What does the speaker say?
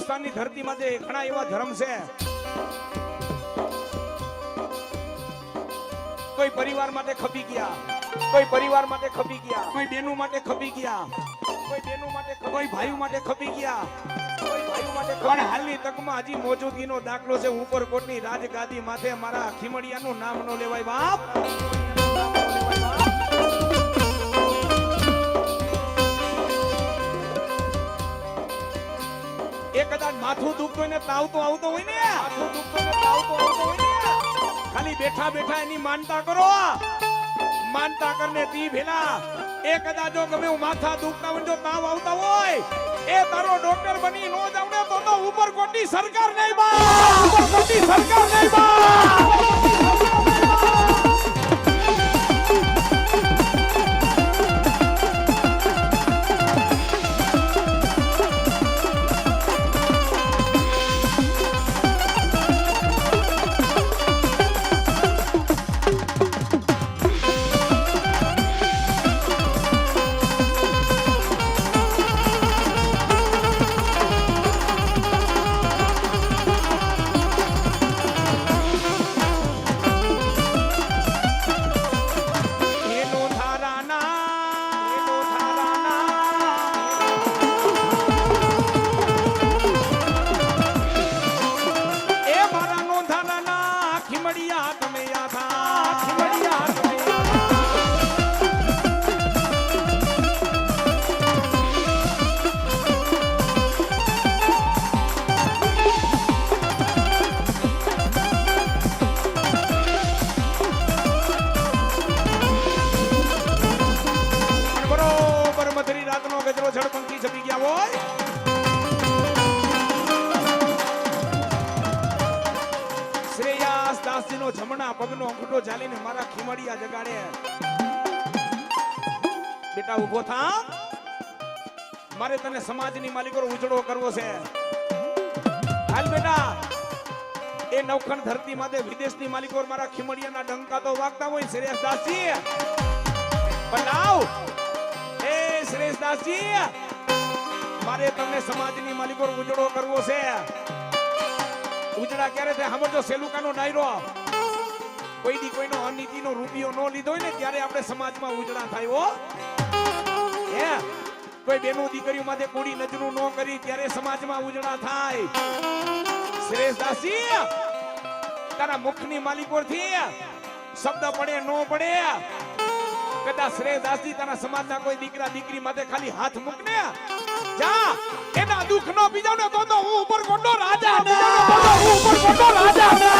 હિન્દુસ્તાનની ધરતી માટે ઘણા એવા ધર્મ છે. કોઈ પરિવાર માટે ખપી ગયા, કોઈ પરિવાર માટે ખપી ગયા, કોઈ બેનું માટે ખપી ગયા, કોઈ બેનું માટે, કોઈ ભાઈઓ માટે ખપી ગયા, કોઈ ભાઈઓ માટે. પણ હાલની તકમાં હજી મોજૂદગીનો દાખલો છે. ઉપરકોટની રાજગાદી માથે મારા ખીમડિયાનું નામ નો લેવાય બાપ. એ કદાચ માથું દુખતો ને તાવ તો આવતો હોય ને, માથું દુખતો ને તાવ તો આવતો હોય ને, ખાલી બેઠા બેઠા એની માનતા કરો. માનતા કરને તી ભેલા એ કદાચ જો ગમે માથા દુખતા હોય, જો તાવ આવતા હોય, એ તારો ડોક્ટર બની નો જાવને તો ઉપરકોટની સરકાર નહીં બા, ઉપરકોટની સરકાર નહીં બા. જમણા પગનો અંગૂઠો ચાલીને મારા ખીમડિયા જગાડે. બેટા ઉભો થા, મારે તને સમાજની માલિકો ઉજળો કરવો છે. હાલ બેટા, એ નવખંડ ધરતી માટે વિદેશની માલિકો મારા ખીમડિયાના ડંકા તો વાગતા હોય. શ્રેયસદાસજી બનાવ, એ શ્રેયસદાસજી, મારે તમને સમાજની માલિકો ઉજળો કરવો છે. ઉજળા ક્યારે થાય સમજો? સેલુકાનો ડાયરો, કોઈ દી કોઈનો અનીતિનો રૂપિયો નો લીધો હોય ને ત્યારે આપણે સમાજમાં ઉજળા થાય. હો હે, કોઈ બેનો દીકરીઓ માટે કુડી નજરું નો કરી ત્યારે સમાજમાં ઉજળા થાય. શ્રેયસદાસજી, તારા મુખની માલિકોથી શબ્દ પડે નો પડે, કદાચ શ્રેયસદાસજી તારા સમાજના કોઈ દીકરા દીકરી માટે ખાલી હાથ મૂકને જા, એના દુઃખ નો બીજાને તો હું ઉપરકોટનો રાજા, હું ઉપરકોટનો રાજા.